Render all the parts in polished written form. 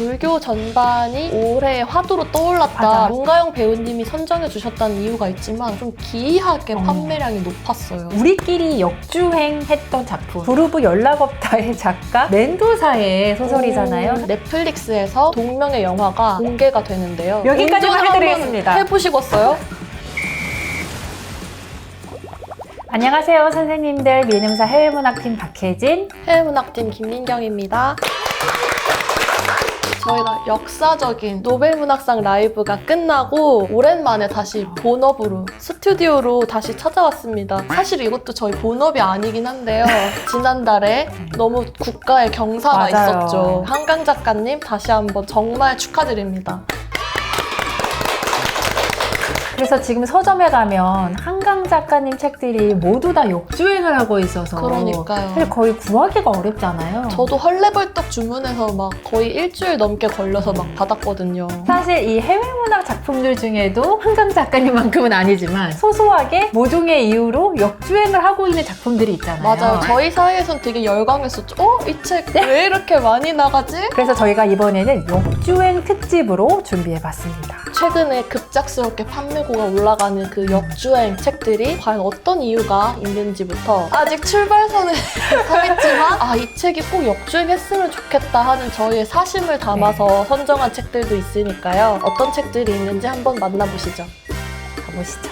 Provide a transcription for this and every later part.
불교 전반이 올해의 화두로 떠올랐다. 맞아. 문가영 배우님이 선정해 주셨다는 이유가 있지만 좀 기이하게 판매량이 높았어요. 우리끼리 역주행했던 작품 부르부 연락없다의 작가 멘도사의 소설이잖아요. 넷플릭스에서 동명의 영화가 공개가 되는데요. 여기까지만 운전을 해드리겠습니다. 한번 해보시겠어요? 안녕하세요 선생님들, 미능사 해외문학팀 박혜진. 해외문학팀 김민경입니다. 저희가 역사적인 노벨문학상 라이브가 끝나고 오랜만에 다시 본업으로 스튜디오로 다시 찾아왔습니다. 사실 이것도 저희 본업이 아니긴 한데요. 지난달에 너무 국가의 경사가 맞아요. 있었죠. 한강 작가님 다시 한번 정말 축하드립니다. 그래서 지금 서점에 가면 한강 작가님 책들이 모두 다 역주행을 하고 있어서 그러니까요. 사실 거의 구하기가 어렵잖아요. 저도 헐레벌떡 주문해서 막 거의 일주일 넘게 걸려서 막 받았거든요. 사실 이 해외문학 작품들 중에도 한강 작가님만큼은 아니지만 소소하게 모종의 이유로 역주행을 하고 있는 작품들이 있잖아요. 맞아요. 저희 사이에선 되게 열광했었죠. 이 책 왜 이렇게 많이 나가지? 그래서 저희가 이번에는 역주행 특집으로 준비해봤습니다. 최근에 급작스럽게 판매고가 올라가는 그 역주행 책들이 과연 어떤 이유가 있는지부터 아직 출발선을 하겠지만 이 책이 꼭 역주행했으면 좋겠다 하는 저희의 사심을 담아서 선정한 책들도 있으니까요. 어떤 책들이 있는지 한번 만나보시죠. 가보시죠.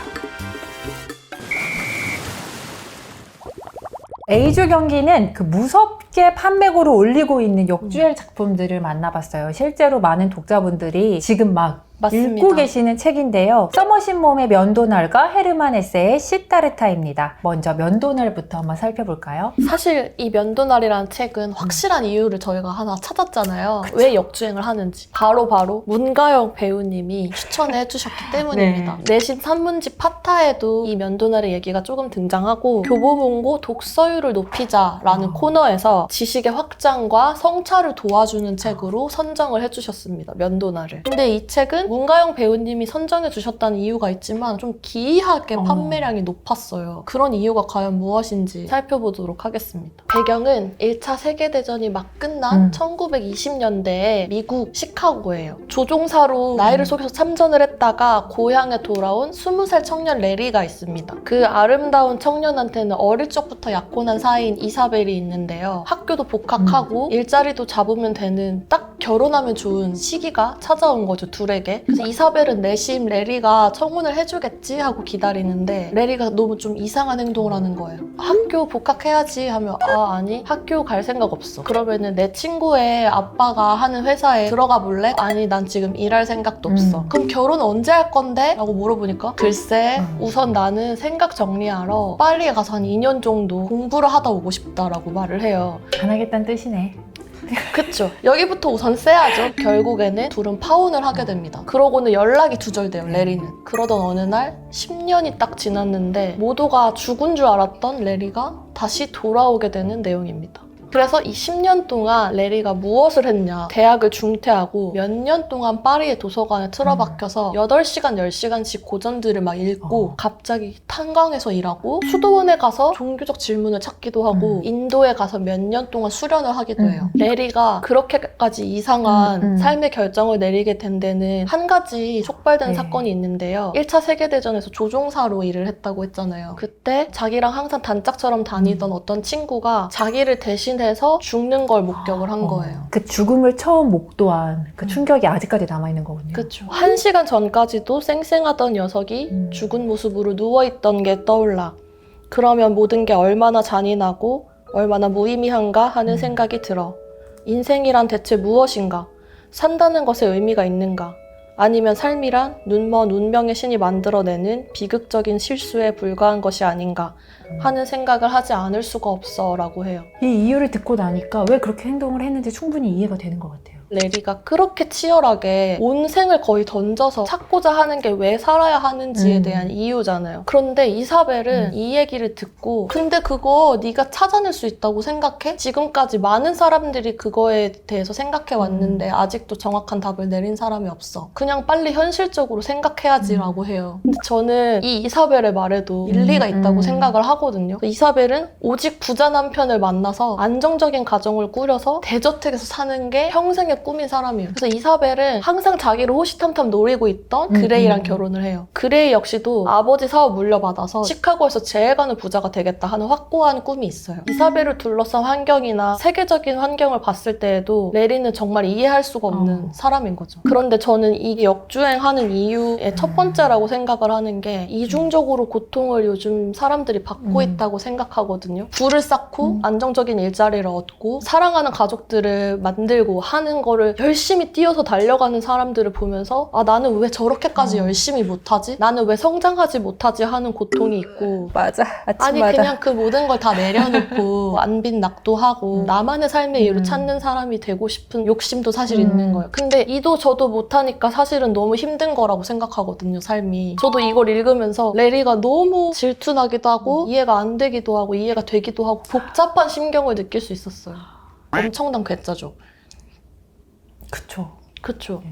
A주 경기는 그 무섭게 판매고를 올리고 있는 역주행 작품들을 만나봤어요. 실제로 많은 독자분들이 지금 막 맞습니다. 읽고 계시는 책인데요. 서머신 몸의 면도날과 헤르만 헤세의 시타르타입니다. 먼저 면도날부터 한번 살펴볼까요? 사실 이 면도날이라는 책은 확실한 이유를 저희가 하나 찾았잖아요. 그쵸. 왜 역주행을 하는지. 바로 문가영 배우님이 추천해 주셨기 때문입니다. 내신 산문집 파타에도 이 면도날의 얘기가 조금 등장하고 교보문고 독서율을 높이자라는 코너에서 지식의 확장과 성찰을 도와주는 책으로 선정을 해주셨습니다. 면도날을. 근데 이 책은 문가영 배우님이 선정해 주셨다는 이유가 있지만 좀 기이하게 판매량이 높았어요. 그런 이유가 과연 무엇인지 살펴보도록 하겠습니다. 배경은 1차 세계대전이 막 끝난 1920년대의 미국 시카고예요. 조종사로 나이를 속여서 참전을 했다가 고향에 돌아온 20살 청년 레리가 있습니다. 그 아름다운 청년한테는 어릴 적부터 약혼한 사이인 이사벨이 있는데요. 학교도 복학하고 일자리도 잡으면 되는 딱 결혼하면 좋은 시기가 찾아온 거죠, 둘에게. 그래서 이사벨은 내심 레리가 청혼을 해주겠지 하고 기다리는데 레리가 너무 좀 이상한 행동을 하는 거예요. 학교 복학해야지 하면 아니 학교 갈 생각 없어. 그러면은 내 친구의 아빠가 하는 회사에 들어가 볼래? 아니 난 지금 일할 생각도 없어. 그럼 결혼 언제 할 건데? 라고 물어보니까 글쎄 우선 나는 생각 정리하러 파리에 가서 한 2년 정도 공부를 하다 오고 싶다라고 말을 해요. 안 하겠다는 뜻이네. 그쵸. 여기부터 우선 세야죠. 결국에는 둘은 파혼을 하게 됩니다. 그러고는 연락이 두절돼요, 레리는. 그러던 어느 날 10년이 딱 지났는데 모두가 죽은 줄 알았던 레리가 다시 돌아오게 되는 내용입니다. 그래서 이 10년 동안 레리가 무엇을 했냐. 대학을 중퇴하고 몇 년 동안 파리의 도서관에 틀어박혀서 8시간, 10시간씩 고전들을 막 읽고 갑자기 탄광에서 일하고 수도원에 가서 종교적 질문을 찾기도 하고 인도에 가서 몇 년 동안 수련을 하기도 해요. 레리가 그렇게까지 이상한 삶의 결정을 내리게 된 데는 한 가지 촉발된 사건이 있는데요. 1차 세계대전에서 조종사로 일을 했다고 했잖아요. 그때 자기랑 항상 단짝처럼 다니던 어떤 친구가 자기를 대신 해서 죽는 걸 목격을 한 거예요. 그 죽음을 처음 목도한 그 충격이 아직까지 남아있는 거군요. 그렇죠. 1시간 전까지도 쌩쌩하던 녀석이 죽은 모습으로 누워있던 게 떠올라. 그러면 모든 게 얼마나 잔인하고 얼마나 무의미한가 하는 생각이 들어. 인생이란 대체 무엇인가? 산다는 것에 의미가 있는가? 아니면 삶이란 눈먼 운명의 신이 만들어내는 비극적인 실수에 불과한 것이 아닌가 하는 생각을 하지 않을 수가 없어 라고 해요. 이 이유를 듣고 나니까 왜 그렇게 행동을 했는지 충분히 이해가 되는 것 같아요. 레리가 그렇게 치열하게 온 생을 거의 던져서 찾고자 하는 게 왜 살아야 하는지에 대한 이유잖아요. 그런데 이사벨은 이 얘기를 듣고 근데 그거 네가 찾아낼 수 있다고 생각해? 지금까지 많은 사람들이 그거에 대해서 생각해 왔는데 아직도 정확한 답을 내린 사람이 없어. 그냥 빨리 현실적으로 생각해야지 라고 해요. 근데 저는 이 이사벨의 말에도 일리가 있다고 생각을 하거든요. 이사벨은 오직 부자 남편을 만나서 안정적인 가정을 꾸려서 대저택에서 사는 게 평생의 삶의 꿈인 사람이에요. 그래서 이사벨은 항상 자기를 호시탐탐 노리고 있던 그레이랑 결혼을 해요. 그레이 역시도 아버지 사업 물려받아서 시카고에서 제일 가는 부자가 되겠다 하는 확고한 꿈이 있어요. 이사벨을 둘러싼 환경이나 세계적인 환경을 봤을 때에도 레리는 정말 이해할 수가 없는 사람인 거죠. 그런데 저는 이게 역주행하는 이유의 첫 번째라고 생각을 하는 게 이중적으로 고통을 요즘 사람들이 받고 있다고 생각하거든요. 부를 쌓고 안정적인 일자리를 얻고 사랑하는 가족들을 만들고 하는 거를 열심히 뛰어서 달려가는 사람들을 보면서 아, 나는 왜 저렇게까지 열심히 못하지? 나는 왜 성장하지 못하지? 하는 고통이 있고 맞아. 아니 아침마다. 그냥 그 모든 걸 다 내려놓고 안빈 낙도하고 나만의 삶의 이유를 찾는 사람이 되고 싶은 욕심도 사실 있는 거예요. 근데 이도 저도 못하니까 사실은 너무 힘든 거라고 생각하거든요, 삶이. 저도 이걸 읽으면서 레리가 너무 질투나기도 하고 이해가 안 되기도 하고 이해가 되기도 하고 복잡한 심경을 느낄 수 있었어요. 엄청난 괴짜죠. 그쵸. 그쵸.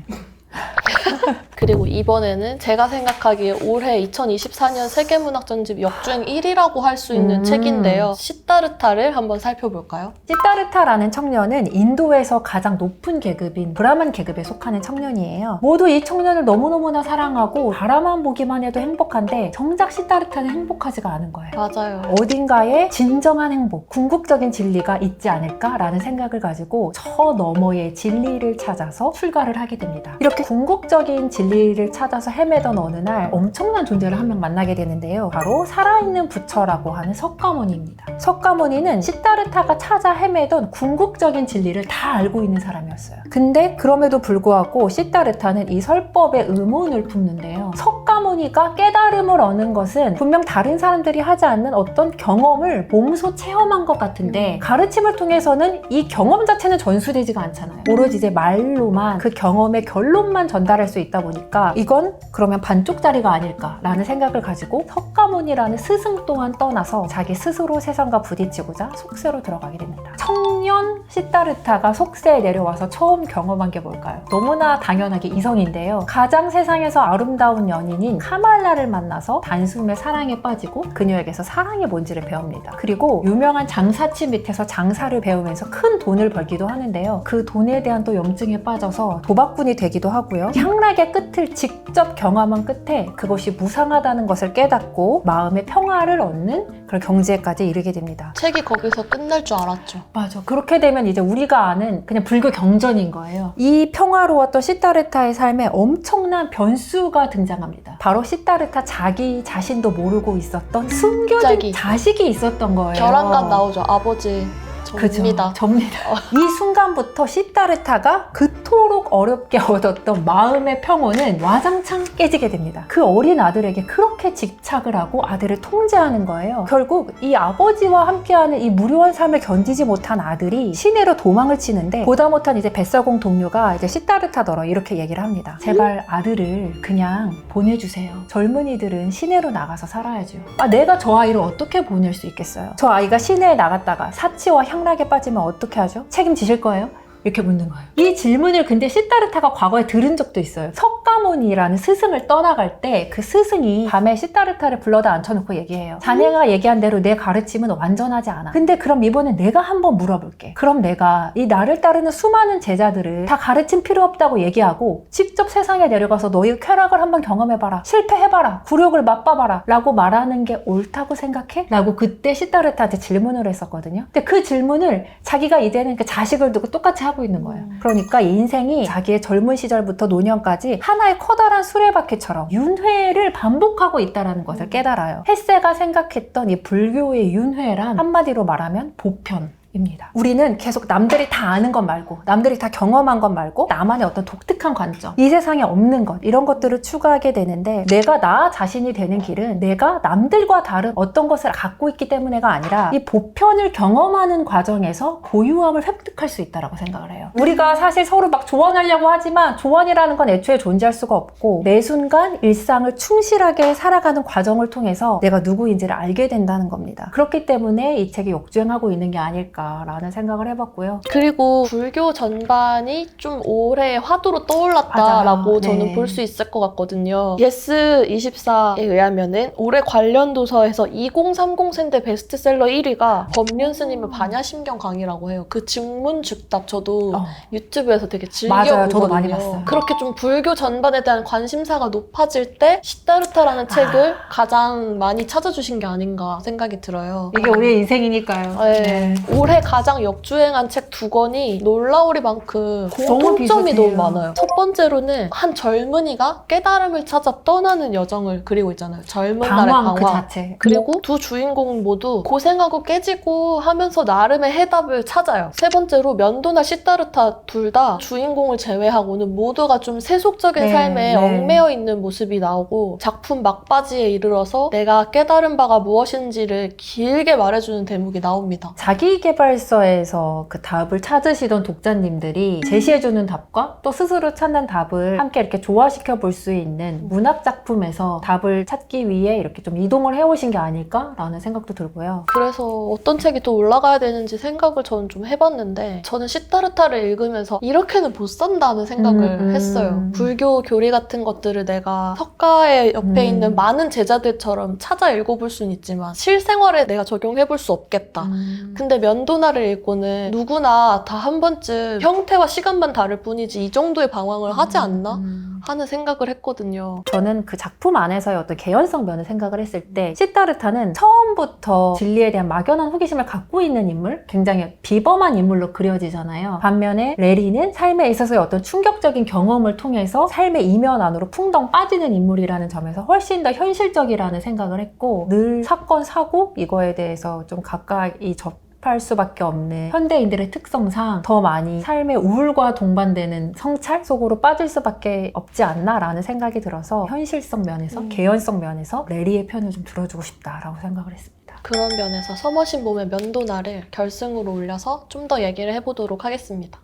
그리고 이번에는 제가 생각하기에 올해 2024년 세계문학전집 역주행 1위라고 할 수 있는 책인데요. 시다르타를 한번 살펴볼까요? 시다르타라는 청년은 인도에서 가장 높은 계급인 브라만 계급에 속하는 청년이에요. 모두 이 청년을 너무너무나 사랑하고 바라만 보기만 해도 행복한데 정작 시다르타는 행복하지가 않은 거예요. 맞아요. 어딘가에 진정한 행복, 궁극적인 진리가 있지 않을까라는 생각을 가지고 저 너머의 진리를 찾아서 출가를 하게 됩니다. 이렇게 궁극적인 진리를 찾아서 헤매던 어느 날 엄청난 존재를 한 명 만나게 되는데요. 바로 살아있는 부처라고 하는 석가모니입니다. 석가모니는 시다르타가 찾아 헤매던 궁극적인 진리를 다 알고 있는 사람이었어요. 근데 그럼에도 불구하고 시다르타는 이 설법에 의문을 품는데요. 석가모니가 깨달음을 얻는 것은 분명 다른 사람들이 하지 않는 어떤 경험을 몸소 체험한 것 같은데 가르침을 통해서는 이 경험 자체는 전수되지가 않잖아요. 오로지 이제 말로만 그 경험의 결론만 전달할 수 있다 보니까 이건 그러면 반쪽짜리가 아닐까라는 생각을 가지고 석가모니라는 스승 또한 떠나서 자기 스스로 세상과 부딪히고자 속세로 들어가게 됩니다. 청년 시다르타가 속세에 내려와서 처음 경험한 게 뭘까요? 너무나 당연하게 이성인데요. 가장 세상에서 아름다운 연인인 카말라를 만나서 단숨에 사랑에 빠지고 그녀에게서 사랑이 뭔지를 배웁니다. 그리고 유명한 장사치 밑에서 장사를 배우면서 큰 돈을 벌기도 하는데요. 그 돈에 대한 또 염증에 빠져서 도박꾼이 되기도 하고요. 향락의 끝을 직접 경험한 끝에 그것이 무상하다는 것을 깨닫고 마음의 평화를 얻는 그런 경지에까지 이르게 됩니다. 책이 거기서 끝날 줄 알았죠. 맞아. 그렇게 되면 이제 우리가 아는 그냥 불교 경전인 거예요. 이 평화로웠던 시다르타의 삶에 엄청난 변수가 등장합니다. 바로 시다르타 자기 자신도 모르고 있었던 숨겨진 갑자기. 자식이 있었던 거예요. 결함감 나오죠. 아버지. 접니다. 접니다. 이 순간부터 시다르타가 그토록 어렵게 얻었던 마음의 평온은 와장창 깨지게 됩니다. 그 어린 아들에게 그렇게 집착을 하고 아들을 통제하는 거예요. 결국 이 아버지와 함께하는 이 무료한 삶을 견디지 못한 아들이 시내로 도망을 치는데 보다 못한 이제 뱃사공 동료가 이제 시다르타더러 이렇게 얘기를 합니다. 제발 아들을 그냥 보내주세요. 젊은이들은 시내로 나가서 살아야죠. 내가 저 아이를 어떻게 보낼 수 있겠어요? 저 아이가 시내에 나갔다가 사치와 향락에 빠지면 어떻게 하죠? 책임지실 거예요? 이렇게 묻는 거예요. 이 질문을 근데 시다르타가 과거에 들은 적도 있어요. 석가모니라는 스승을 떠나갈 때 그 스승이 밤에 시다르타를 불러다 앉혀놓고 얘기해요. 자네가 얘기한 대로 내 가르침은 완전하지 않아. 근데 그럼 이번엔 내가 한번 물어볼게. 그럼 내가 이 나를 따르는 수많은 제자들을 다 가르침 필요 없다고 얘기하고 직접 세상에 내려가서 너희 쾌락을 한번 경험해봐라. 실패해봐라. 굴욕을 맛봐봐라. 라고 말하는 게 옳다고 생각해? 라고 그때 시다르타한테 질문을 했었거든요. 근데 그 질문을 자기가 이제는 그 자식을 두고 똑같이 하고 있는 거예요. 그러니까 이 인생이 자기의 젊은 시절부터 노년까지 하나의 커다란 수레바퀴처럼 윤회를 반복하고 있다는 것을 깨달아요. 헬세가 생각했던 이 불교의 윤회란 한마디로 말하면 보편. 입니다. 우리는 계속 남들이 다 아는 것 말고 남들이 다 경험한 것 말고 나만의 어떤 독특한 관점, 이 세상에 없는 것, 이런 것들을 추구하게 되는데 내가 나 자신이 되는 길은 내가 남들과 다른 어떤 것을 갖고 있기 때문에가 아니라 이 보편을 경험하는 과정에서 고유함을 획득할 수 있다고 생각을 해요. 우리가 사실 서로 막 조언하려고 하지만 조언이라는 건 애초에 존재할 수가 없고 매 순간 일상을 충실하게 살아가는 과정을 통해서 내가 누구인지를 알게 된다는 겁니다. 그렇기 때문에 이 책이 역주행하고 있는 게 아닐까 있다라는 생각을 해봤고요. 그리고 불교 전반이 좀 올해 화두로 떠올랐다라고 맞아요. 저는 네. 볼 수 있을 것 같거든요. 예스24에 의하면은 올해 관련 도서에서 2030 세대 베스트셀러 1위가 법륜 스님의 반야심경 강의라고 해요. 그 증문즉답 저도 유튜브에서 되게 즐겨 맞아요. 저도 보거든요. 많이 봤어요. 그렇게 좀 불교 전반에 대한 관심사가 높아질 때 시다르타라는 책을 가장 많이 찾아주신 게 아닌가 생각이 들어요. 이게 우리의 인생이니까요. 네. 올해 가장 역주행한 책 2권이 놀라우리만큼 공통점이 너무 비슷해요. 많아요. 첫 번째로는 한 젊은이가 깨달음을 찾아 떠나는 여정을 그리고 있잖아요. 젊은 날의 방황 그 방황. 자체. 그리고 두 주인공은 모두 고생하고 깨지고 하면서 나름의 해답을 찾아요. 세 번째로 면도나 시다르타 둘 다 주인공을 제외하고는 모두가 좀 세속적인 네, 삶에 네. 얽매여 있는 모습이 나오고 작품 막바지에 이르러서 내가 깨달은 바가 무엇인지를 길게 말해주는 대목이 나옵니다. 자기계발서에서 그 답을 찾으시던 독자님들이 제시해주는 답과 또 스스로 찾는 답을 함께 이렇게 조화시켜 볼 수 있는 문학 작품에서 답을 찾기 위해 이렇게 좀 이동을 해오신 게 아닐까라는 생각도 들고요. 그래서 어떤 책이 더 올라가야 되는지 생각을 저는 좀 해봤는데 저는 시다르타를 읽으면서 이렇게는 못 산다는 생각을 했어요. 불교 교리 같은 것들을 내가 석가의 옆에 있는 많은 제자들처럼 찾아 읽어볼 수는 있지만 실생활에 내가 적용해볼 수 없겠다. 근데 면도나를 읽고는 누구나 다 한 번쯤 형태와 시간만 다를 뿐이지 이 정도의 방황을 하지 않나? 하는 생각을 했거든요. 저는 그 작품 안에서의 어떤 개연성 면을 생각을 했을 때 시다르타는 처음부터 진리에 대한 막연한 호기심을 갖고 있는 인물, 굉장히 비범한 인물로 그려지잖아요. 반면에 레리는 삶에 있어서의 어떤 충격적인 경험을 통해서 삶의 이면 안으로 풍덩 빠지는 인물이라는 점에서 훨씬 더 현실적이라는 생각을 했고 늘 사건, 사고 이거에 대해서 좀 가까이 할 수밖에 없는 현대인들의 특성상 더 많이 삶의 우울과 동반되는 성찰 속으로 빠질 수밖에 없지 않나라는 생각이 들어서 현실성 면에서 개연성 면에서 레리의 편을 좀 들어주고 싶다라고 생각을 했습니다. 그런 면에서 서머신 봄의 면도나를 결승으로 올려서 좀 더 얘기를 해보도록 하겠습니다.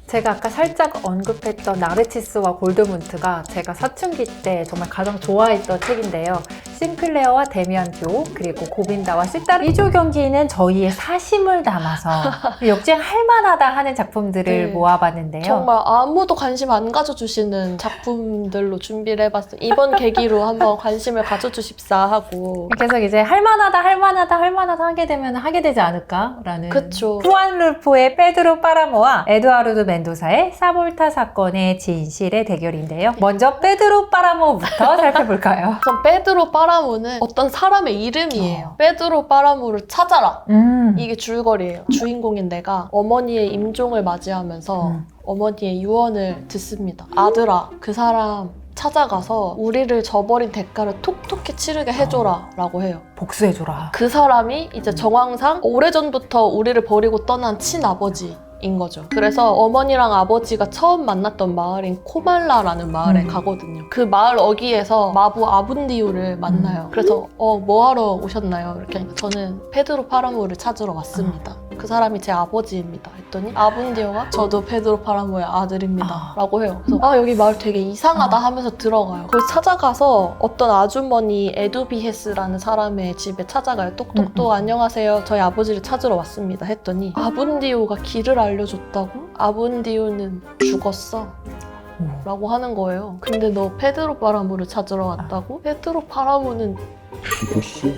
제가 아까 살짝 언급했던 나르치스와 골드문트가 제가 사춘기 때 정말 가장 좋아했던 책인데요. 싱클레어와 데미안교 그리고 고빈다와 시다르타 2조 경기는 저희의 사심을 담아서 역주행할 만하다 하는 작품들을 네. 모아봤는데요. 정말 아무도 관심 안 가져주시는 작품들로 준비를 해봤어요. 이번 계기로 한번 관심을 가져주십사 하고. 계속 이제 할만하다 하게 되면 하게 되지 않을까라는. 그쵸. 후안 룰포의 페드로 파라모와 에두아르도 멘도사의 사볼타 사건의 진실의 대결인데요. 먼저 페드로 파라모부터 살펴볼까요? 우선 페드로 파라모는 어떤 사람의 이름이에요. 페드로 파라모를 찾아라. 이게 줄거리예요. 주인공인 내가 어머니의 임종을 맞이하면서 어머니의 유언을 듣습니다. 아들아, 그 사람 찾아가서 우리를 저버린 대가를 톡톡히 치르게 해줘라 라고 해요. 복수해줘라. 그 사람이 이제 정황상 오래전부터 우리를 버리고 떠난 친아버지인 거죠. 그래서 어머니랑 아버지가 처음 만났던 마을인 코말라라는 마을에 가거든요. 그 마을 어귀에서 마부 아분디오를 만나요. 그래서 뭐 하러 오셨나요? 이렇게 하니까 저는 페드로 파라모를 찾으러 왔습니다. 그 사람이 제 아버지입니다. 했더니 아분디오가 저도 페드로 파라모의 아들입니다. 라고 해요. 그래서 여기 마을 되게 이상하다 하면서 들어가요. 거기 찾아가서 어떤 아주머니 에두비헤스라는 사람의 집에 찾아가요. 똑똑똑 안녕하세요. 저희 아버지를 찾으러 왔습니다. 했더니 아분디오가 길을 알려줬다고? 아분디오는 죽었어. 라고 하는 거예요. 근데 너 페드로 파라모를 찾으러 왔다고? 페드로 파라모는 죽었어?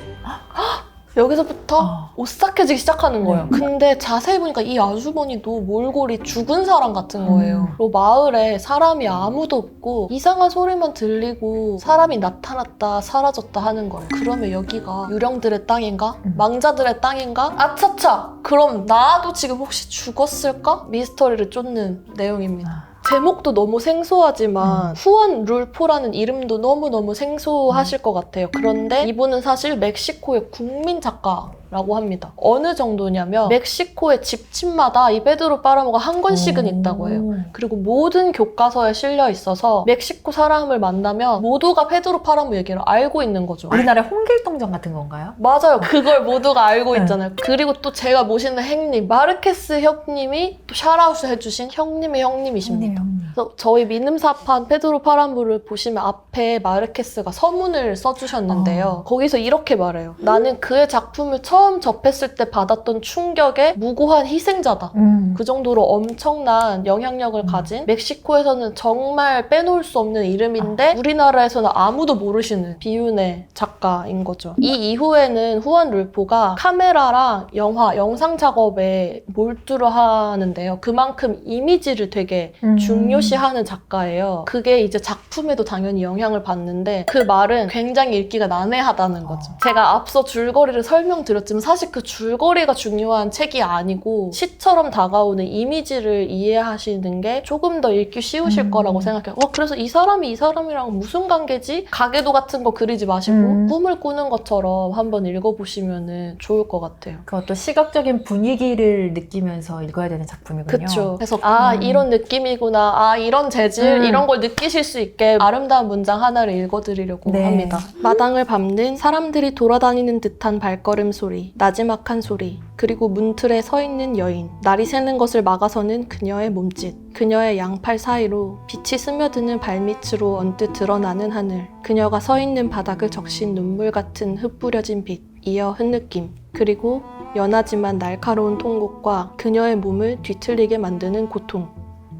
여기서부터 오싹해지기 시작하는 거예요. 근데 자세히 보니까 이 아주머니도 몰골이 죽은 사람 같은 거예요. 그리고 마을에 사람이 아무도 없고 이상한 소리만 들리고 사람이 나타났다 사라졌다 하는 거예요. 그러면 여기가 유령들의 땅인가? 망자들의 땅인가? 아차차! 그럼 나도 지금 혹시 죽었을까? 미스터리를 쫓는 내용입니다. 제목도 너무 생소하지만 후안 룰포라는 이름도 너무너무 생소하실 것 같아요. 그런데 이분은 사실 멕시코의 국민 작가라고 합니다. 어느 정도냐면 멕시코의 집집마다 이 페드로 파라모가 한 권씩은 있다고 해요. 그리고 모든 교과서에 실려 있어서 멕시코 사람을 만나면 모두가 페드로 파라모 얘기를 알고 있는 거죠. 우리나라의 홍길동전 같은 건가요? 맞아요. 그걸 모두가 알고 있잖아요. 그리고 또 제가 모시는 형님, 마르케스 형님이 또 샤라웃을 해주신 형님의 형님이십니다. 그래서 저희 민음사판 페드로 파라모를 보시면 앞에 마르케스가 서문을 써주셨는데요. 거기서 이렇게 말해요. 나는 그의 작품을 처음 처음 접했을 때 받았던 충격의 무고한 희생자다. 그 정도로 엄청난 영향력을 가진 멕시코에서는 정말 빼놓을 수 없는 이름인데 우리나라에서는 아무도 모르시는 비운의 작가인 거죠. 이 이후에는 후안 룰포가 카메라랑 영화, 영상 작업에 몰두를 하는데요. 그만큼 이미지를 되게 중요시하는 작가예요. 그게 이제 작품에도 당연히 영향을 받는데 그 말은 굉장히 읽기가 난해하다는 거죠. 제가 앞서 줄거리를 설명드렸지만 사실 그 줄거리가 중요한 책이 아니고 시처럼 다가오는 이미지를 이해하시는 게 조금 더 읽기 쉬우실 거라고 생각해요. 그래서 이 사람이 이 사람이랑 무슨 관계지? 가계도 같은 거 그리지 마시고 꿈을 꾸는 것처럼 한번 읽어보시면 좋을 것 같아요. 그것도 시각적인 분위기를 느끼면서 읽어야 되는 작품이군요. 그렇죠. 그래서 이런 느낌이구나, 이런 재질, 이런 걸 느끼실 수 있게 아름다운 문장 하나를 읽어드리려고 합니다. 마당을 밟는 사람들이 돌아다니는 듯한 발걸음 소리, 나지막한 소리, 그리고 문틀에 서 있는 여인, 날이 새는 것을 막아서는 그녀의 몸짓, 그녀의 양팔 사이로 빛이 스며드는 발밑으로 언뜻 드러나는 하늘, 그녀가 서 있는 바닥을 적신 눈물 같은 흩뿌려진 빛, 이어 흩느낌, 그리고 연하지만 날카로운 통곡과 그녀의 몸을 뒤틀리게 만드는 고통.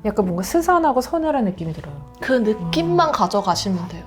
약간 뭔가 스산하고 서늘한 느낌이 들어요. 그 느낌만 가져가시면 돼요.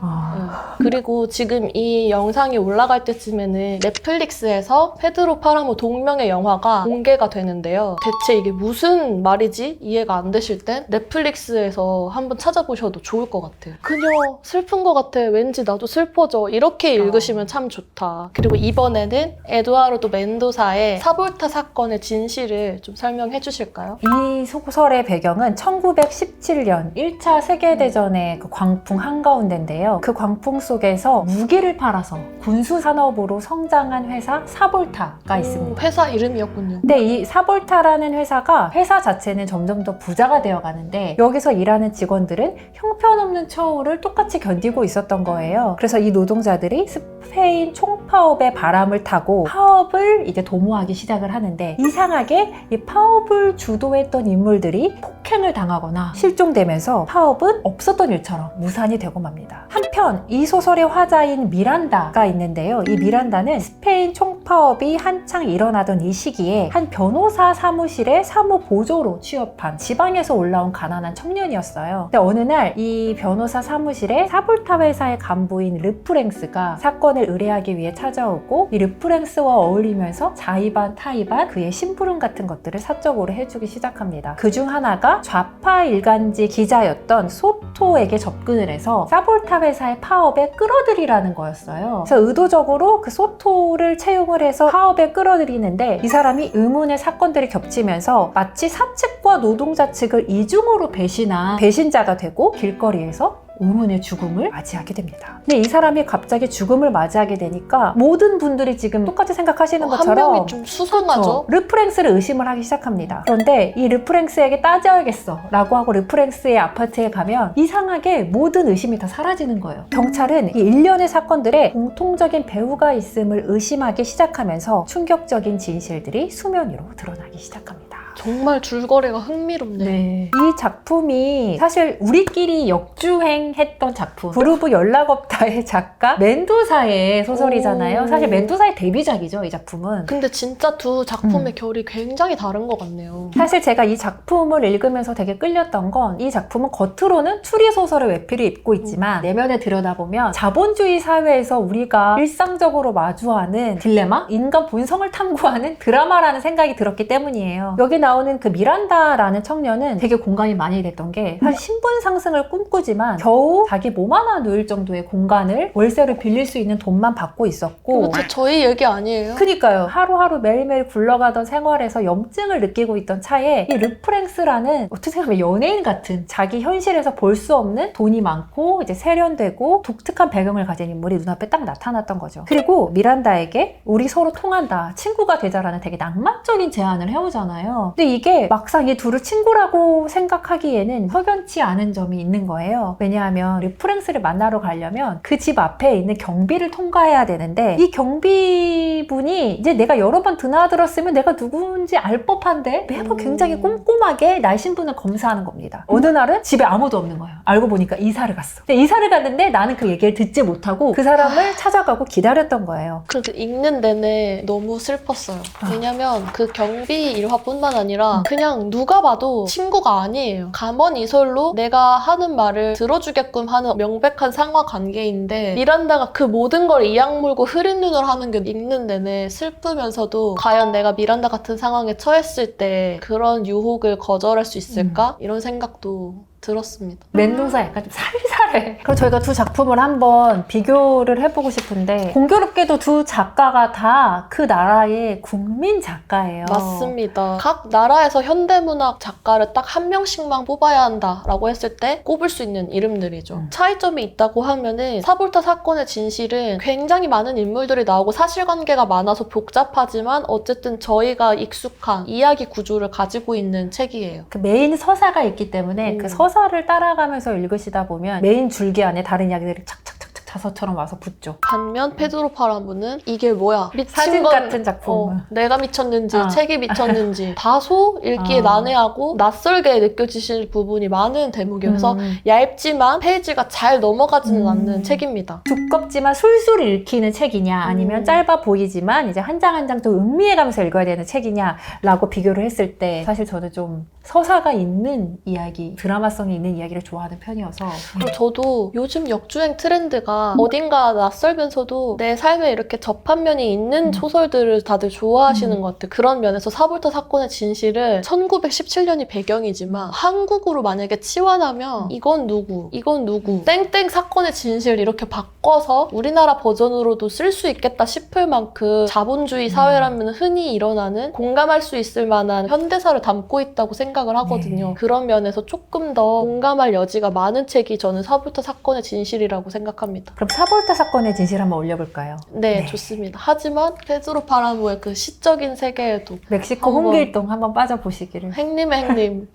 그리고 지금 이 영상이 올라갈 때쯤에는 넷플릭스에서 페드로 파라모 동명의 영화가 공개가 되는데요. 대체 이게 무슨 말이지? 이해가 안 되실 땐 넷플릭스에서 한번 찾아보셔도 좋을 것 같아요. 그녀 슬픈 것 같아. 왠지 나도 슬퍼져. 이렇게 읽으시면 참 좋다. 그리고 이번에는 에두아르도 멘도사의 사볼타 사건의 진실을 좀 설명해 주실까요? 이 소설의 배경은 1917년 1차 세계대전의 그 광풍 한가운데인데요. 그 광풍 속에서 무기를 팔아서 군수산업으로 성장한 회사 사볼타가 있습니다. 회사 이름이었군요. 근데 이 사볼타라는 회사가 회사 자체는 점점 더 부자가 되어가는데 여기서 일하는 직원들은 형편없는 처우를 똑같이 견디고 있었던 거예요. 그래서 이 노동자들이 스페인 총파업의 바람을 타고 파업을 이제 도모하기 시작을 하는데 이상하게 이 파업을 주도했던 인물들이 폭행을 당하거나 실종되면서 파업은 없었던 일처럼 무산이 되고 맙니다. 한편 이 소설의 화자인 미란다가 있는데요. 이 미란다는 스페인 총파업이 한창 일어나던 이 시기에 한 변호사 사무실에 사무보조로 취업한 지방에서 올라온 가난한 청년이었어요. 근데 어느 날 이 변호사 사무실에 사볼타 회사의 간부인 르프랭스가 사건을 의뢰하기 위해 찾아오고 이 르프랭스와 어울리면서 자의반 타의반 그의 심부름 같은 것들을 사적으로 해주기 시작합니다. 그중 하나가 좌파 일간지 기자였던 소토에게 접근을 해서 사볼타 회사의 파업에 끌어들이라는 거였어요. 그래서 의도적으로 그 소토를 채용을 해서 파업에 끌어들이는데 이 사람이 의문의 사건들이 겹치면서 마치 사측과 노동자 측을 이중으로 배신한 배신자가 되고 길거리에서 의문의 죽음을 맞이하게 됩니다. 근데 이 사람이 갑자기 죽음을 맞이하게 되니까 모든 분들이 지금 똑같이 생각하시는 것처럼 한 명이 좀 수상하죠? 그렇죠. 르프랭스를 의심을 하기 시작합니다. 그런데 이 르프랭스에게 따져야겠어 라고 하고 르프랭스의 아파트에 가면 이상하게 모든 의심이 다 사라지는 거예요. 경찰은 이 일련의 사건들에 공통적인 배후가 있음을 의심하기 시작하면서 충격적인 진실들이 수면 위로 드러나기 시작합니다. 정말 줄거리가 흥미롭네요. 이 작품이 사실 우리끼리 역주행했던 작품 부르브 연락없다의 작가 멘도사의 소설이잖아요. 사실 멘도사의 데뷔작이죠, 이 작품은. 근데 진짜 두 작품의 결이 굉장히 다른 것 같네요. 사실 제가 이 작품을 읽으면서 되게 끌렸던 건 이 작품은 겉으로는 추리소설의 외피를 입고 있지만 내면에 들여다보면 자본주의 사회에서 우리가 일상적으로 마주하는 딜레마? 인간 본성을 탐구하는 드라마라는 생각이 들었기 때문이에요. 여기 나오는 그 미란다라는 청년은 되게 공감이 많이 됐던 게 사실 신분 상승을 꿈꾸지만 겨우 자기 몸 하나 누일 정도의 공간을 월세로 빌릴 수 있는 돈만 받고 있었고 그거 저희 얘기 아니에요? 그니까요. 하루하루 매일매일 굴러가던 생활에서 염증을 느끼고 있던 차에 이 르프랭스라는 어떻게 생각하면 연예인 같은 자기 현실에서 볼 수 없는 돈이 많고 이제 세련되고 독특한 배경을 가진 인물이 눈앞에 딱 나타났던 거죠. 그리고 미란다에게 우리 서로 통한다, 친구가 되자라는 되게 낭만적인 제안을 해오잖아요. 근데 이게 막상 이 둘을 친구라고 생각하기에는 석연치 않은 점이 있는 거예요. 왜냐하면 우리 프랭스를 만나러 가려면 그 집 앞에 있는 경비를 통과해야 되는데 이 경비분이 이제 내가 여러 번 드나들었으면 내가 누군지 알 법한데 매번 굉장히 꼼꼼하게 날 신분을 검사하는 겁니다. 어느 날은 집에 아무도 없는 거예요. 알고 보니까 이사를 갔어. 근데 이사를 갔는데 나는 그 얘기를 듣지 못하고 그 사람을 찾아가고 기다렸던 거예요. 그래서 읽는 내내 너무 슬펐어요. 왜냐면 그 경비 일화뿐만 아니라 그냥 누가 봐도 친구가 아니에요. 감언이설로 내가 하는 말을 들어주게끔 하는 명백한 상하 관계인데 미란다가 그 모든 걸 이악물고 흐린 눈을 하는 게 읽는 내내 슬프면서도 과연 내가 미란다 같은 상황에 처했을 때 그런 유혹을 거절할 수 있을까? 이런 생각도 들었습니다. 멘도사 약간 좀 살살해. 그럼 저희가 두 작품을 한번 비교를 해보고 싶은데 공교롭게도 두 작가가 다 그 나라의 국민 작가예요. 맞습니다. 각 나라에서 현대문학 작가를 딱 한 명씩만 뽑아야 한다라고 했을 때 꼽을 수 있는 이름들이죠. 차이점이 있다고 하면은 사볼타 사건의 진실은 굉장히 많은 인물들이 나오고 사실관계가 많아서 복잡하지만 어쨌든 저희가 익숙한 이야기 구조를 가지고 있는 책이에요. 그 메인 서사가 있기 때문에 그 서사를 따라가면서 읽으시다 보면 메인 줄기 안에 다른 이야기들이 착착착착 자서처럼 와서 붙죠. 반면 페드로 파라보는 이게 뭐야? 미친 사진 건, 같은 작품. 내가 미쳤는지 책이 미쳤는지 다소 읽기에 난해하고 낯설게 느껴지실 부분이 많은 대목이어서 얇지만 페이지가 잘 넘어가지는 않는 책입니다. 두껍지만 술술 읽히는 책이냐 아니면 짧아 보이지만 이제 한 장 한 장 또 음미해가면서 읽어야 되는 책이냐라고 비교를 했을 때 사실 저는 좀 서사가 있는 이야기, 드라마성이 있는 이야기를 좋아하는 편이어서 그리고 저도 요즘 역주행 트렌드가 어딘가 낯설면서도 내 삶에 이렇게 접한 면이 있는 소설들을 다들 좋아하시는 것 같아요. 그런 면에서 사볼타 사건의 진실은 1917년이 배경이지만 한국으로 만약에 치환하면 이건 누구, 이건 누구, 땡땡 사건의 진실 이렇게 바꿔서 우리나라 버전으로도 쓸 수 있겠다 싶을 만큼 자본주의 사회라면 흔히 일어나는 공감할 수 있을 만한 현대사를 담고 있다고 생각을 하거든요. 그런 면에서 조금 더 공감할 여지가 많은 책이 저는 사볼타 사건의 진실이라고 생각합니다. 그럼 사볼타 사건의 진실 한번 올려볼까요? 네, 좋습니다. 하지만 페드로 파라보의 그 시적인 세계에도 멕시코 홍길동 한번 빠져보시기를. 행님의 행님.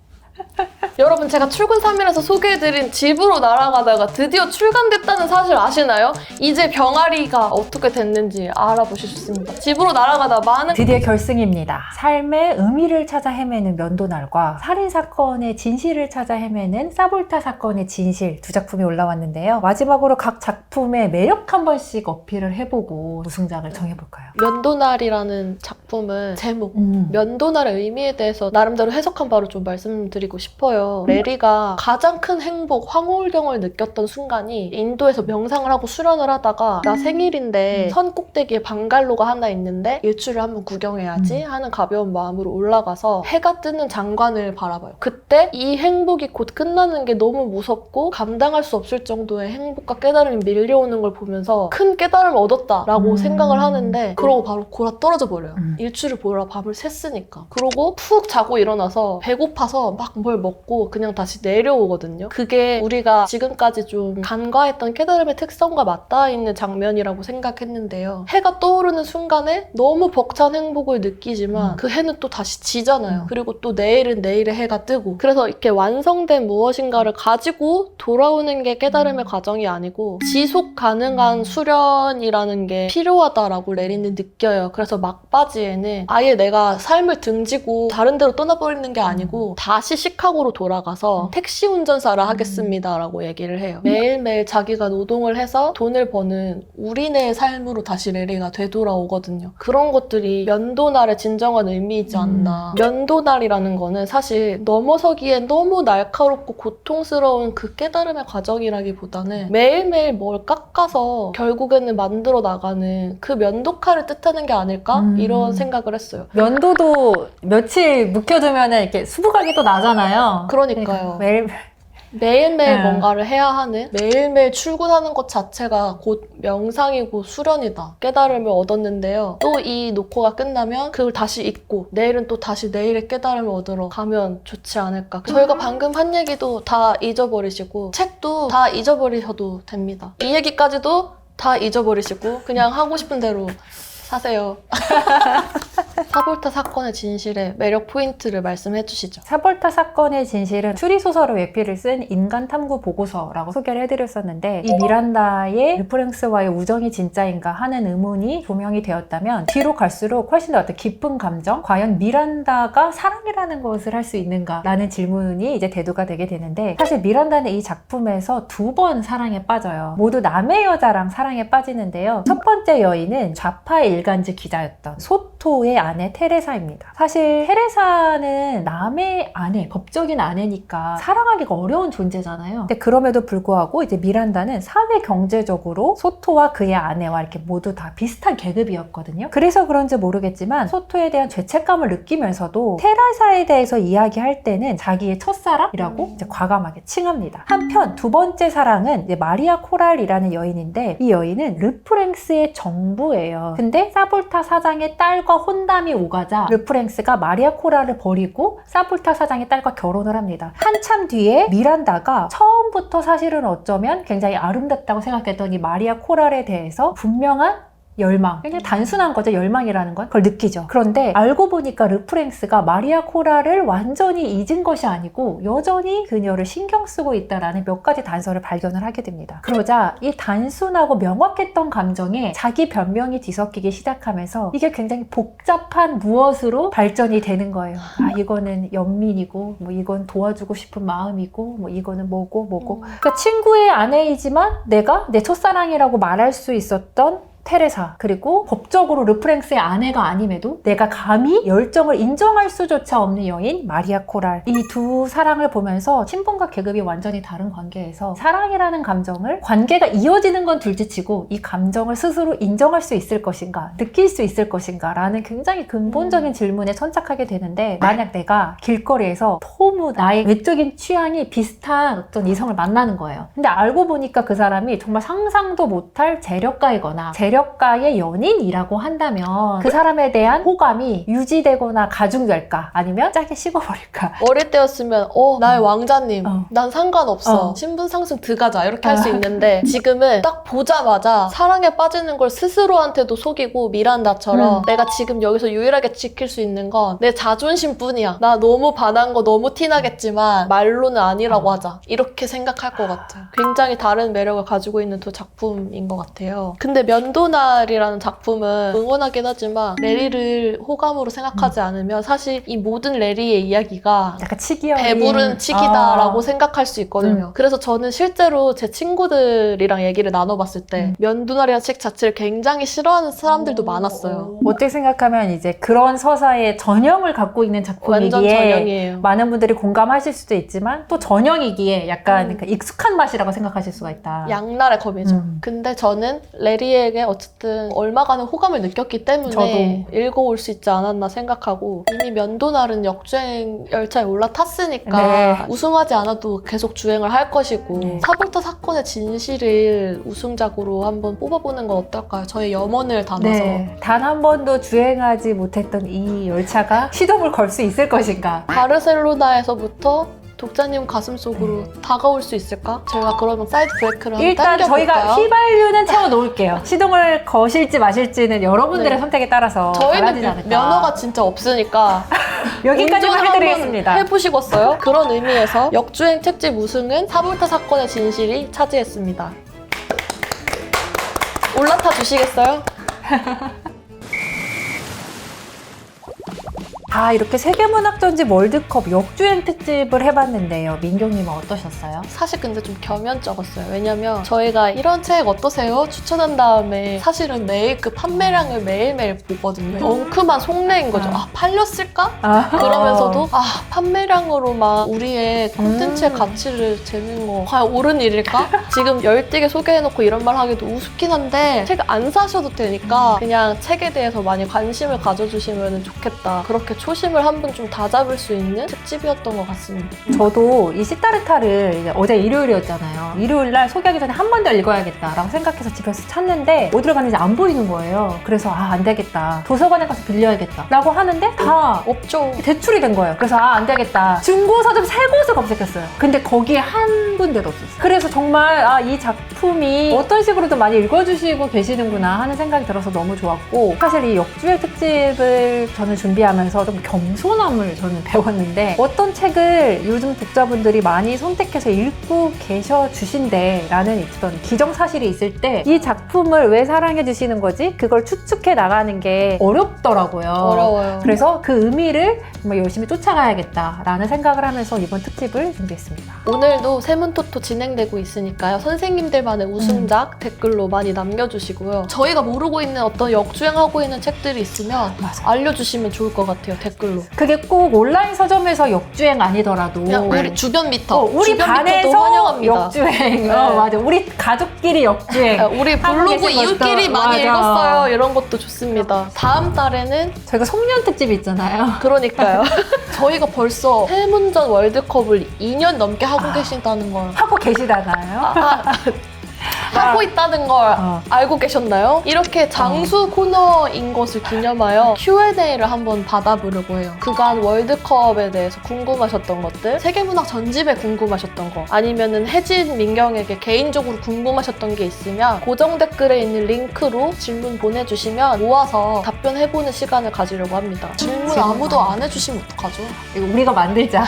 여러분 제가 출근 3일에서 소개해드린 집으로 날아가다가 드디어 출간됐다는 사실 아시나요? 이제 병아리가 어떻게 됐는지 알아보실 수 있습니다. 집으로 날아가다 많은 드디어 결승입니다. 삶의 의미를 찾아 헤매는 면도날과 살인사건의 진실을 찾아 헤매는 사볼타 사건의 진실 두 작품이 올라왔는데요. 마지막으로 각 작품의 매력 한 번씩 어필을 해보고 우승작을 정해볼까요? 면도날이라는 작품은 제목, 면도날의 의미에 대해서 나름대로 해석한 바로 좀 말씀드리고 싶어요. 레리가 가장 큰 행복, 황홀경을 느꼈던 순간이 인도에서 명상을 하고 수련을 하다가 나 생일인데 선 꼭대기에 방갈로가 하나 있는데 일출을 한번 구경해야지 하는 가벼운 마음으로 올라가서 해가 뜨는 장관을 바라봐요. 그때 이 행복이 곧 끝나는 게 너무 무섭고 감당할 수 없을 정도의 행복과 깨달음이 밀려오는 걸 보면서 큰 깨달음을 얻었다라고 생각을 하는데 그러고 바로 골아 떨어져 버려요. 일출을 보러 밤을 샜으니까. 그러고 푹 자고 일어나서 배고파서 막 뭘 먹고 그냥 다시 내려오거든요. 그게 우리가 지금까지 좀 간과했던 깨달음의 특성과 맞닿아 있는 장면이라고 생각했는데요. 해가 떠오르는 순간에 너무 벅찬 행복을 느끼지만 그 해는 또 다시 지잖아요. 그리고 또 내일은 내일의 해가 뜨고 그래서 이렇게 완성된 무엇인가를 가지고 돌아오는 게 깨달음의 과정이 아니고 지속 가능한 수련이라는 게 필요하다라고 레리는 느껴요. 그래서 막바지에는 아예 내가 삶을 등지고 다른 데로 떠나버리는 게 아니고 다시 시카고로 돌아가서 택시 운전사를 하겠습니다 라고 얘기를 해요. 매일매일 자기가 노동을 해서 돈을 버는 우리네의 삶으로 다시 레리가 되돌아오거든요. 그런 것들이 면도날의 진정한 의미이지 않나. 면도날이라는 거는 사실 넘어서기엔 너무 날카롭고 고통스러운 그 깨달음의 과정이라기보다는 매일매일 뭘 깎아서 결국에는 만들어 나가는 그 면도칼을 뜻하는 게 아닐까? 이런 생각을 했어요. 면도도 며칠 묵혀두면 이렇게 수부각이 또 나잖아요. 그러니까요. 매일매일 뭔가를 해야 하는 매일매일 출근하는 것 자체가 곧 명상이고 수련이다. 깨달음을 얻었는데요. 또 이 녹화가 끝나면 그걸 다시 잊고 내일은 또 다시 내일의 깨달음을 얻으러 가면 좋지 않을까. 저희가 방금 한 얘기도 다 잊어버리시고 책도 다 잊어버리셔도 됩니다. 이 얘기까지도 다 잊어버리시고 그냥 하고 싶은 대로 사세요. 사볼타 사건의 진실의 매력 포인트를 말씀해 주시죠. 사볼타 사건의 진실은 추리소설의 외피를 쓴 인간탐구 보고서라고 소개를 해드렸었는데, 이 미란다의 르프랭스와의 우정이 진짜인가 하는 의문이 조명이 되었다면 뒤로 갈수록 훨씬 더 어떤 깊은 감정, 과연 미란다가 사랑이라는 것을 할 수 있는가 라는 질문이 이제 대두가 되게 되는데, 사실 미란다는 이 작품에서 2번 사랑에 빠져요. 모두 남의 여자랑 사랑에 빠지는데요. 첫 번째 여인은 좌파 일간지 기자였던 소토의 아내 테레사입니다. 사실 테레사는 남의 아내, 법적인 아내니까 사랑하기가 어려운 존재잖아요. 근데 그럼에도 불구하고 이제 미란다는 사회 경제적으로 소토와 그의 아내와 이렇게 모두 다 비슷한 계급이었거든요. 그래서 그런지 모르겠지만 소토에 대한 죄책감을 느끼면서도 테레사에 대해서 이야기할 때는 자기의 첫사랑이라고 이제 과감하게 칭합니다. 한편 두 번째 사랑은 이제 마리아 코랄이라는 여인인데, 이 여인은 르프랭스의 정부예요. 근데 사볼타 사장의 딸과 혼담이 오가자 르프랭스가 마리아 코랄을 버리고 사볼타 사장의 딸과 결혼을 합니다. 한참 뒤에 미란다가 처음부터 사실은 어쩌면 굉장히 아름답다고 생각했던 이 마리아 코랄에 대해서 분명한 열망, 굉장히 단순한 거죠. 열망이라는 건 그걸 느끼죠. 그런데 알고 보니까 르프랭스가 마리아 코랄을 완전히 잊은 것이 아니고 여전히 그녀를 신경 쓰고 있다라는 몇 가지 단서를 발견을 하게 됩니다. 그러자 이 단순하고 명확했던 감정에 자기 변명이 뒤섞이기 시작하면서 이게 굉장히 복잡한 무엇으로 발전이 되는 거예요. 아, 이거는 연민이고, 뭐 이건 도와주고 싶은 마음이고, 뭐 이거는 뭐고. 그러니까 친구의 아내이지만 내가 내 첫사랑이라고 말할 수 있었던 테레사, 그리고 법적으로 르프랭스의 아내가 아님에도 내가 감히 열정을 인정할 수조차 없는 여인 마리아 코랄, 이 두 사랑을 보면서 신분과 계급이 완전히 다른 관계에서 사랑이라는 감정을, 관계가 이어지는 건 둘째치고 이 감정을 스스로 인정할 수 있을 것인가, 느낄 수 있을 것인가 라는 굉장히 근본적인 질문에 천착하게 되는데, 만약 내가 길거리에서 너무 나의 외적인 취향이 비슷한 어떤 이성을 만나는 거예요. 근데 알고 보니까 그 사람이 정말 상상도 못할 재력가이거나 재력가의 연인이라고 한다면 그 사람에 대한 호감이 유지되거나 가중될까, 아니면 짜게 식어버릴까. 어릴 때였으면 나의 왕자님, 난 상관없어, 신분 상승 들어가자 이렇게 할 수 있는데, 지금은 딱 보자마자 사랑에 빠지는 걸 스스로한테도 속이고, 미란다처럼 내가 지금 여기서 유일하게 지킬 수 있는 건 내 자존심 뿐이야, 나 너무 반한 거 너무 티나겠지만 말로는 아니라고 하자, 이렇게 생각할 것 같아요. 굉장히 다른 매력을 가지고 있는 두 작품인 것 같아요. 근데 면도날이라는 작품은 응원하긴 하지만 레리를 호감으로 생각하지 않으면 사실 이 모든 레리의 이야기가 약간 치기형 배부른 치기다라고 생각할 수 있거든요. 그래서 저는 실제로 제 친구들이랑 얘기를 나눠봤을 때 면도날이라는 책 자체를 굉장히 싫어하는 사람들도 많았어요. 어떻게 생각하면 이제 그런 서사의 전형을 갖고 있는 작품이기에 완전 전형이에요. 많은 분들이 공감하실 수도 있지만 또 전형이기에 약간 그러니까 익숙한 맛이라고 생각하실 수가 있다. 양날의 검이죠. 근데 저는 레리에게 어쨌든 얼마간의 호감을 느꼈기 때문에 읽어올 수 있지 않았나 생각하고, 이미 면도날은 역주행 열차에 올라탔으니까 우승하지 않아도 계속 주행을 할 것이고, 사볼타 사건의 진실을 우승작으로 한번 뽑아보는 건 어떨까요? 저의 염원을 담아서. 단 한 번도 주행하지 못했던 이 열차가 시동을 걸 수 있을 것인가? 바르셀로나에서부터 독자님 가슴 속으로 다가올 수 있을까? 제가 그러면 사이드 브레이크를 한번 일단 당겨볼까요? 저희가 휘발유는 채워 놓을게요. 시동을 거실지 마실지는 여러분들의 선택에 따라서 달라지지 저희는 않을까. 면허가 진짜 없으니까 여기까지만 운전 해드리겠습니다. 한번 해보시겠어요? 그런 의미에서 역주행 특집 우승은 사볼타 사건의 진실이 차지했습니다. 올라타 주시겠어요? 이렇게 세계문학전집 월드컵 역주행 특집을 해봤는데요. 민경님은 어떠셨어요? 사실 근데 좀 겸연쩍었어요. 왜냐면 저희가 이런 책 어떠세요? 추천한 다음에 사실은 매일 그 판매량을 매일매일 보거든요. 엉큼한 속내인 거죠. 팔렸을까? 그러면서도 판매량으로만 우리의 콘텐츠의 가치를 재는 거 과연 옳은 일일까? 지금 열띠게 소개해놓고 이런 말 하기도 우습긴 한데, 책 안 사셔도 되니까 그냥 책에 대해서 많이 관심을 가져주시면 좋겠다, 그렇게 초심을 한번 좀 다잡을 수 있는 특집이었던 것 같습니다. 저도 이 시타르타를 이제 어제 일요일이었잖아요. 일요일날 소개하기 전에 한 번 더 읽어야겠다라고 생각해서 집에서 찾는데 어디로 갔는지 안 보이는 거예요. 그래서 안 되겠다. 도서관에 가서 빌려야겠다 라고 하는데 다 없죠. 대출이 된 거예요. 그래서 안 되겠다. 중고 서점 3곳을 검색했어요. 근데 거기에 한 군데도 없었어요. 그래서 정말 이 작품이 어떤 식으로도 많이 읽어주시고 계시는구나 하는 생각이 들어서 너무 좋았고, 사실 이 역주행 특집을 저는 준비하면서 좀 겸손함을 저는 배웠는데, 어떤 책을 요즘 독자분들이 많이 선택해서 읽고 계셔 주신대 라는 어떤 기정사실이 있을 때 이 작품을 왜 사랑해 주시는 거지? 그걸 추측해 나가는 게 어렵더라고요. 어려워요. 그래서 그 의미를 정말 열심히 쫓아가야겠다라는 생각을 하면서 이번 특집을 준비했습니다. 오늘도 세문토토 진행되고 있으니까요. 선생님들만의 우승작 댓글로 많이 남겨주시고요. 저희가 모르고 있는 어떤 역주행하고 있는 책들이 있으면 맞아. 알려주시면 좋을 것 같아요. 댓글로. 그게 꼭 온라인 서점에서 역주행 아니더라도 그냥 우리 주변 미터. 우리 주변 미터도 반에서 환영합니다. 역주행. 네. 맞아. 우리 가족끼리 역주행. 우리 블로그 계신 이웃끼리 것도, 많이 맞아. 읽었어요. 이런 것도 좋습니다. 다음 달에는 저희가 송년 특집이 있잖아요. 그러니까요. 저희가 벌써 세문전 월드컵을 2년 넘게 하고 계신다는 걸 하고 계시다나요? 하고 있다는 걸 어. 알고 계셨나요? 이렇게 장수 코너인 것을 기념하여 Q&A를 한번 받아보려고 해요. 그간 월드컵에 대해서 궁금하셨던 것들, 세계문학 전집에 궁금하셨던 거, 아니면은 혜진, 민경에게 개인적으로 궁금하셨던 게 있으면 고정 댓글에 있는 링크로 질문 보내주시면 모아서 답변해보는 시간을 가지려고 합니다. 질문 아무도 안 해주시면 어떡하죠? 이거 우리가 만들자.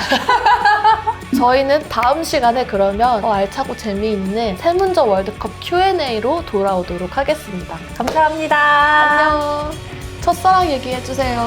저희는 다음 시간에 그러면 더 알차고 재미있는 세문전 월드컵 Q&A로 돌아오도록 하겠습니다. 감사합니다. 안녕. 첫사랑 얘기해주세요.